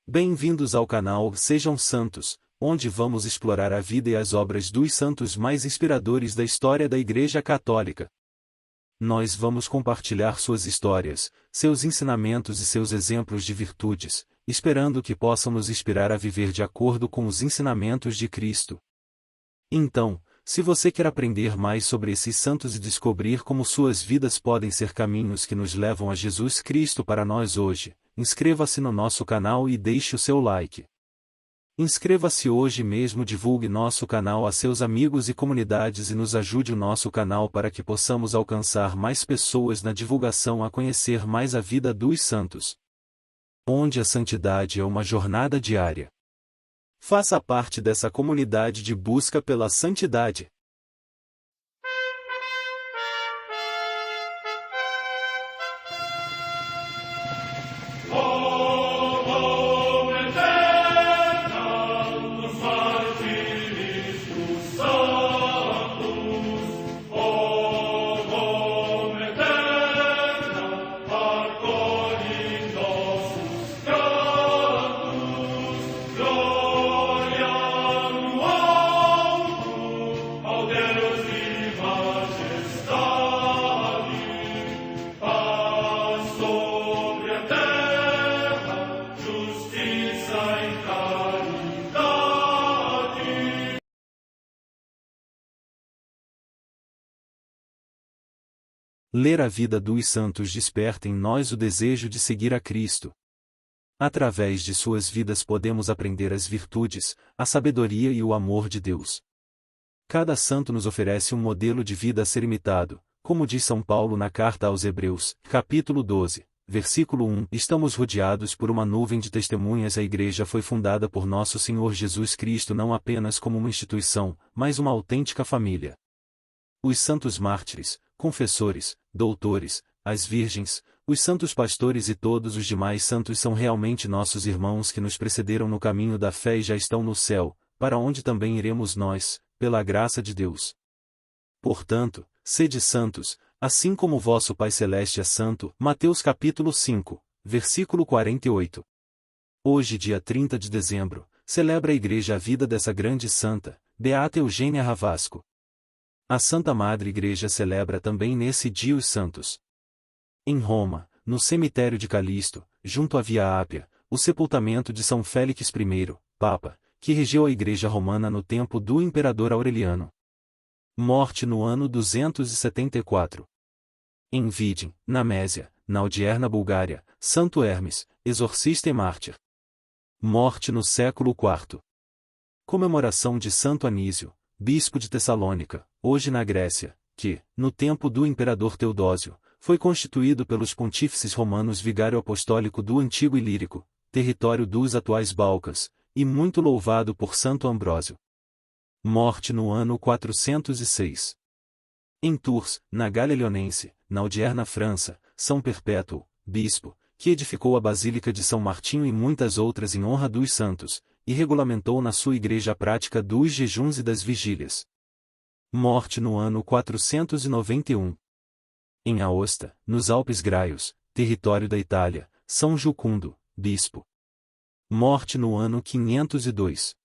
Bem-vindos ao canal Sejam Santos, onde vamos explorar a vida e as obras dos santos mais inspiradores da história da Igreja Católica. Nós vamos compartilhar suas histórias, seus ensinamentos e seus exemplos de virtudes, esperando que possam nos inspirar a viver de acordo com os ensinamentos de Cristo. Então, se você quer aprender mais sobre esses santos e descobrir como suas vidas podem ser caminhos que nos levam a Jesus Cristo para nós hoje, inscreva-se no nosso canal e deixe o seu like. Inscreva-se hoje mesmo, divulgue nosso canal a seus amigos e comunidades e nos ajude o nosso canal para que possamos alcançar mais pessoas na divulgação a conhecer mais a vida dos santos. Onde a santidade é uma jornada diária. Faça parte dessa comunidade de busca pela santidade. Ler a vida dos santos desperta em nós o desejo de seguir a Cristo. Através de suas vidas podemos aprender as virtudes, a sabedoria e o amor de Deus. Cada santo nos oferece um modelo de vida a ser imitado, como diz São Paulo na carta aos Hebreus, capítulo 12, versículo 1. Estamos rodeados por uma nuvem de testemunhas. A Igreja foi fundada por nosso Senhor Jesus Cristo não apenas como uma instituição, mas uma autêntica família. Os santos mártires, confessores, doutores, as virgens, os santos pastores e todos os demais santos são realmente nossos irmãos que nos precederam no caminho da fé e já estão no céu, para onde também iremos nós, pela graça de Deus. Portanto, sede santos, assim como vosso Pai Celeste é santo. Mateus capítulo 5, versículo 48. Hoje, dia 30 de dezembro, celebra a Igreja a vida dessa grande santa, Beata Eugênia Ravasco. A Santa Madre Igreja celebra também nesse dia os santos. Em Roma, no cemitério de Calixto, junto à Via Ápia, o sepultamento de São Félix I, Papa, que regeu a Igreja Romana no tempo do Imperador Aureliano. Morte no ano 274. Em Vidin, na Mésia, na odierna Bulgária, Santo Hermes, exorcista e mártir. Morte no século IV. Comemoração de Santo Anísio, bispo de Tessalônica, hoje na Grécia, que, no tempo do imperador Teodósio, foi constituído pelos pontífices romanos vigário apostólico do Antigo Ilírico, território dos atuais Balcãs, e muito louvado por Santo Ambrósio. Morte no ano 406. Em Tours, na Gália Leonense, na odierna França, São Perpétuo, bispo, que edificou a Basílica de São Martinho e muitas outras em honra dos santos, e regulamentou na sua igreja a prática dos jejuns e das vigílias. Morte no ano 491. Em Aosta, nos Alpes Graios, território da Itália, São Jucundo, bispo. Morte no ano 502.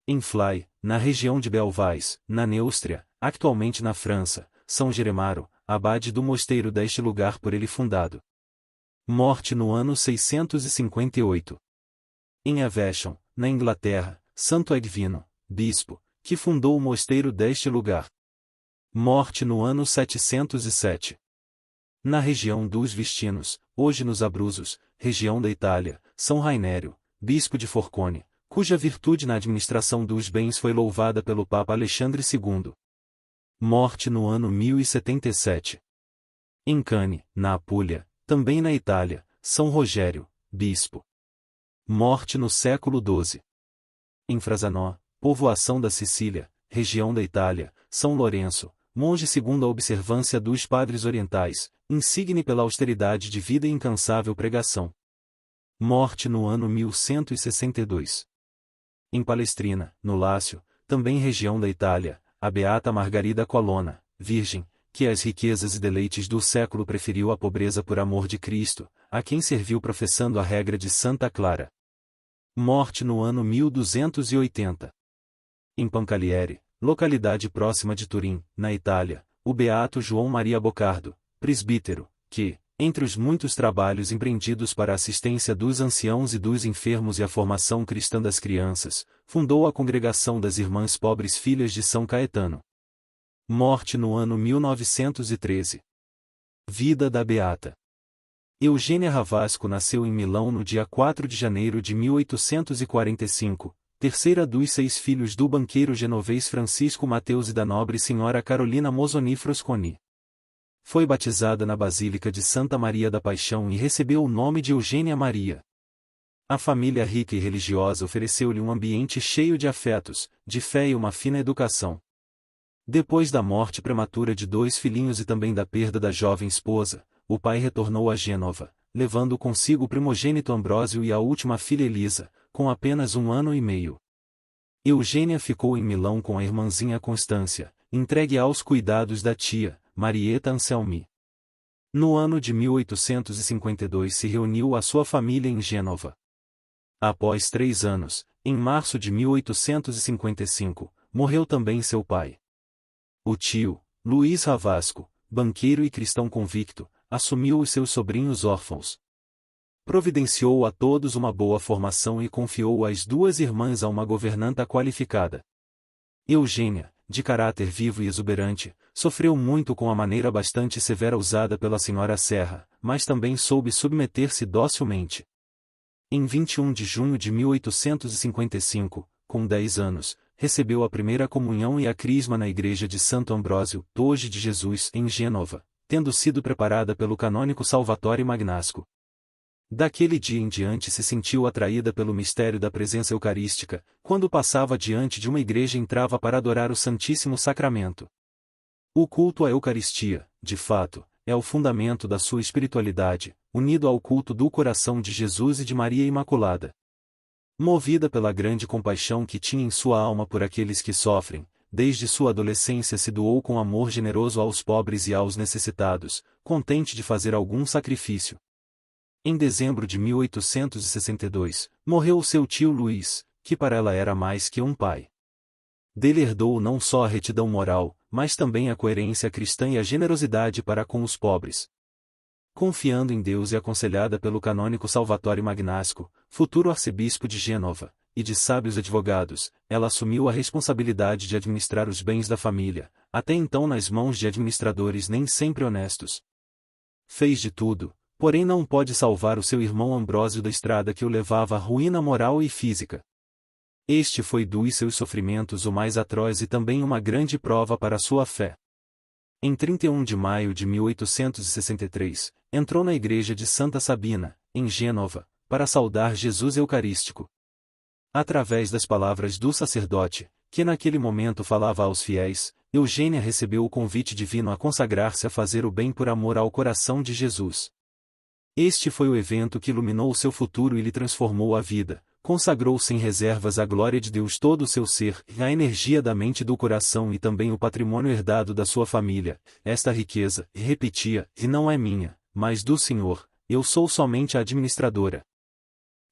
Em Fly, na região de Belvais, na Neustria, atualmente na França, São Jeremaro, abade do mosteiro deste lugar por ele fundado. Morte no ano 658. Em Evesham, na Inglaterra, Santo Edvino, bispo, que fundou o mosteiro deste lugar. Morte no ano 707. Na região dos Vistinos, hoje nos Abruzos, região da Itália, São Rainério, bispo de Forcone, cuja virtude na administração dos bens foi louvada pelo Papa Alexandre II. Morte no ano 1077. Em Cane, na Apulia, também na Itália, São Rogério, bispo. Morte no século XII. Em Frasanó, povoação da Sicília, região da Itália, São Lourenço, monge segundo a observância dos padres orientais, insigne pela austeridade de vida e incansável pregação. Morte no ano 1162. Em Palestrina, no Lácio, também região da Itália, a beata Margarida Colonna, virgem, que as riquezas e deleites do século preferiu à pobreza por amor de Cristo, a quem serviu professando a regra de Santa Clara. Morte no ano 1280. Em Pancalieri, localidade próxima de Turim, na Itália, o beato João Maria Boccardo, presbítero, que, entre os muitos trabalhos empreendidos para a assistência dos anciãos e dos enfermos e a formação cristã das crianças, fundou a Congregação das Irmãs Pobres Filhas de São Caetano. Morte no ano 1913. Vida da beata Eugênia Ravasco nasceu em Milão no dia 4 de janeiro de 1845, terceira dos 6 filhos do banqueiro genovês Francisco Mateus e da nobre senhora Carolina Mosoni Frosconi. Foi batizada na Basílica de Santa Maria da Paixão e recebeu o nome de Eugênia Maria. A família rica e religiosa ofereceu-lhe um ambiente cheio de afetos, de fé e uma fina educação. Depois da morte prematura de 2 filhinhos e também da perda da jovem esposa, o pai retornou a Gênova, levando consigo o primogênito Ambrósio e a última filha Elisa, com apenas 1 ano e meio. Eugênia ficou em Milão com a irmãzinha Constância, entregue aos cuidados da tia, Marieta Anselmi. No ano de 1852 se reuniu a sua família em Gênova. Após 3 anos, em março de 1855, morreu também seu pai. O tio, Luiz Ravasco, banqueiro e cristão convicto, assumiu os seus sobrinhos órfãos. Providenciou a todos uma boa formação e confiou as 2 irmãs a uma governanta qualificada. Eugênia, de caráter vivo e exuberante, sofreu muito com a maneira bastante severa usada pela senhora Serra, mas também soube submeter-se docilmente. Em 21 de junho de 1855, com 10 anos, recebeu a primeira comunhão e a crisma na igreja de Santo Ambrósio, Doge de Jesus, em Gênova, tendo sido preparada pelo canônico Salvatore Magnasco. Daquele dia em diante se sentiu atraída pelo mistério da presença eucarística, quando passava diante de uma igreja entrava para adorar o Santíssimo Sacramento. O culto à Eucaristia, de fato, é o fundamento da sua espiritualidade, unido ao culto do coração de Jesus e de Maria Imaculada. Movida pela grande compaixão que tinha em sua alma por aqueles que sofrem, desde sua adolescência se doou com amor generoso aos pobres e aos necessitados, contente de fazer algum sacrifício. Em dezembro de 1862, morreu o seu tio Luís, que para ela era mais que um pai. Dele herdou não só a retidão moral, mas também a coerência cristã e a generosidade para com os pobres. Confiando em Deus e aconselhada pelo canônico Salvatore Magnasco, futuro arcebispo de Gênova, e de sábios advogados, ela assumiu a responsabilidade de administrar os bens da família, até então nas mãos de administradores nem sempre honestos. Fez de tudo, porém não pode salvar o seu irmão Ambrósio da estrada que o levava à ruína moral e física. Este foi dos seus sofrimentos o mais atroz e também uma grande prova para sua fé. Em 31 de maio de 1863, entrou na igreja de Santa Sabina, em Gênova, para saudar Jesus Eucarístico. Através das palavras do sacerdote, que naquele momento falava aos fiéis, Eugênia recebeu o convite divino a consagrar-se a fazer o bem por amor ao coração de Jesus. Este foi o evento que iluminou o seu futuro e lhe transformou a vida. Consagrou sem reservas à glória de Deus todo o seu ser, a energia da mente e do coração e também o patrimônio herdado da sua família. Esta riqueza, repetia, e não é minha, mas do Senhor, eu sou somente a administradora.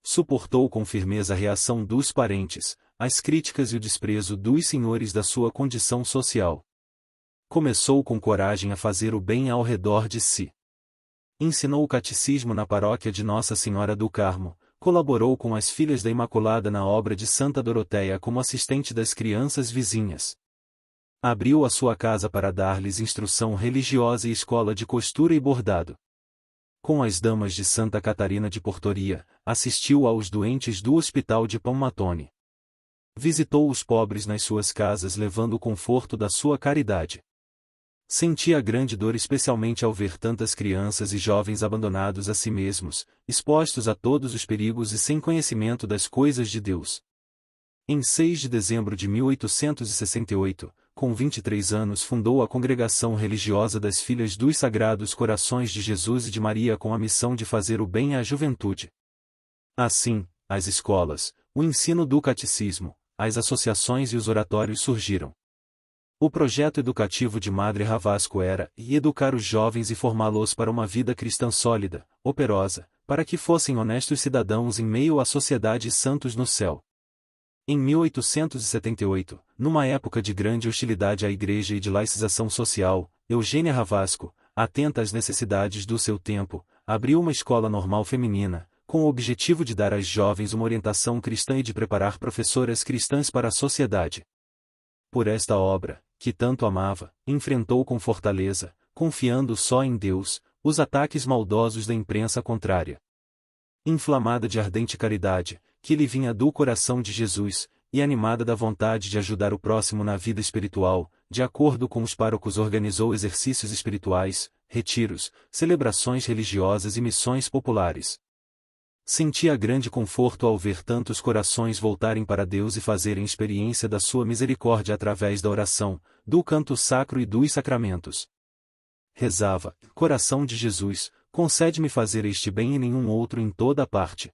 Suportou com firmeza a reação dos parentes, as críticas e o desprezo dos senhores da sua condição social. Começou com coragem a fazer o bem ao redor de si. Ensinou o catecismo na paróquia de Nossa Senhora do Carmo. Colaborou com as Filhas da Imaculada na obra de Santa Doroteia como assistente das crianças vizinhas. Abriu a sua casa para dar-lhes instrução religiosa e escola de costura e bordado. Com as damas de Santa Catarina de Portoria, assistiu aos doentes do Hospital de Palmatone. Visitou os pobres nas suas casas levando o conforto da sua caridade. Sentia grande dor especialmente ao ver tantas crianças e jovens abandonados a si mesmos, expostos a todos os perigos e sem conhecimento das coisas de Deus. Em 6 de dezembro de 1868, com 23 anos fundou a Congregação Religiosa das Filhas dos Sagrados Corações de Jesus e de Maria com a missão de fazer o bem à juventude. Assim, as escolas, o ensino do catecismo, as associações e os oratórios surgiram. O projeto educativo de Madre Ravasco era educar os jovens e formá-los para uma vida cristã sólida, operosa, para que fossem honestos cidadãos em meio à sociedade e santos no céu. Em 1878, numa época de grande hostilidade à Igreja e de laicização social, Eugênia Ravasco, atenta às necessidades do seu tempo, abriu uma escola normal feminina, com o objetivo de dar às jovens uma orientação cristã e de preparar professoras cristãs para a sociedade. Por esta obra, que tanto amava, enfrentou com fortaleza, confiando só em Deus, os ataques maldosos da imprensa contrária. Inflamada de ardente caridade, que lhe vinha do coração de Jesus, e animada da vontade de ajudar o próximo na vida espiritual, de acordo com os párocos organizou exercícios espirituais, retiros, celebrações religiosas e missões populares. Sentia grande conforto ao ver tantos corações voltarem para Deus e fazerem experiência da sua misericórdia através da oração, do canto sacro e dos sacramentos. Rezava: Coração de Jesus, concede-me fazer este bem e nenhum outro em toda a parte.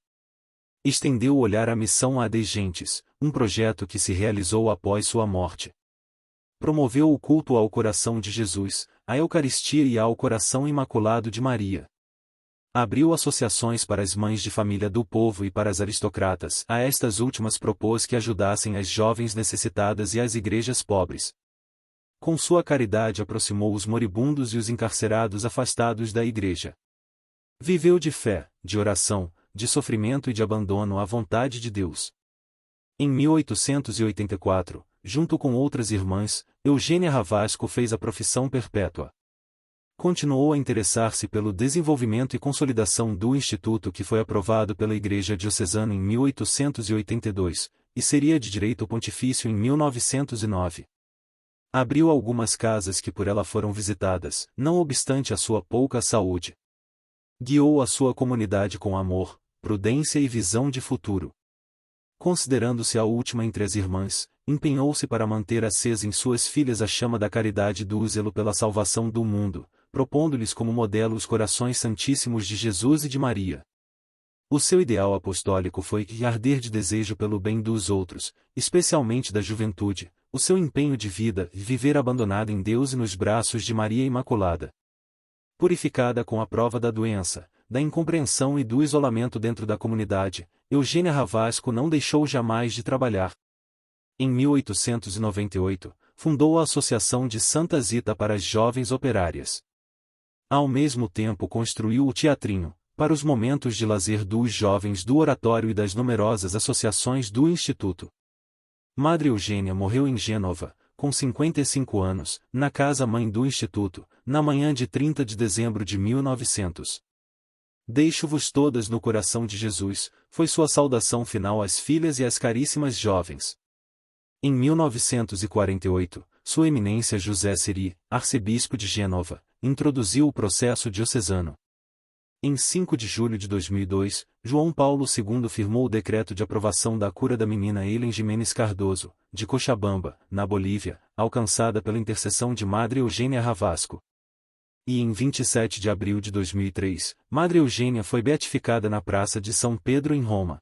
Estendeu o olhar à missão a de gentes, um projeto que se realizou após sua morte. Promoveu o culto ao coração de Jesus, à Eucaristia e ao coração imaculado de Maria. Abriu associações para as mães de família do povo e para as aristocratas. A estas últimas propôs que ajudassem as jovens necessitadas e as igrejas pobres. Com sua caridade aproximou os moribundos e os encarcerados afastados da igreja. Viveu de fé, de oração, de sofrimento e de abandono à vontade de Deus. Em 1884, junto com outras irmãs, Eugênia Ravasco fez a profissão perpétua. Continuou a interessar-se pelo desenvolvimento e consolidação do Instituto que foi aprovado pela Igreja Diocesana em 1882, e seria de direito pontifício em 1909. Abriu algumas casas que por ela foram visitadas, não obstante a sua pouca saúde. Guiou a sua comunidade com amor, prudência e visão de futuro. Considerando-se a última entre as irmãs, empenhou-se para manter acesa em suas filhas a chama da caridade e do zelo pela salvação do mundo, propondo-lhes como modelo os corações santíssimos de Jesus e de Maria. O seu ideal apostólico foi arder de desejo pelo bem dos outros, especialmente da juventude, o seu empenho de vida e viver abandonada em Deus e nos braços de Maria Imaculada. Purificada com a prova da doença, da incompreensão e do isolamento dentro da comunidade, Eugênia Ravasco não deixou jamais de trabalhar. Em 1898, fundou a Associação de Santa Zita para as Jovens Operárias. Ao mesmo tempo construiu o teatrinho, para os momentos de lazer dos jovens do oratório e das numerosas associações do Instituto. Madre Eugênia morreu em Gênova, com 55 anos, na casa-mãe do Instituto, na manhã de 30 de dezembro de 1900. Deixo-vos todas no coração de Jesus, foi sua saudação final às filhas e às caríssimas jovens. Em 1948, Sua Eminência José Seri, arcebispo de Gênova, introduziu o processo diocesano. Em 5 de julho de 2002, João Paulo II firmou o decreto de aprovação da cura da menina Helen Jimenez Cardoso, de Cochabamba, na Bolívia, alcançada pela intercessão de Madre Eugênia Ravasco. E em 27 de abril de 2003, Madre Eugênia foi beatificada na Praça de São Pedro em Roma.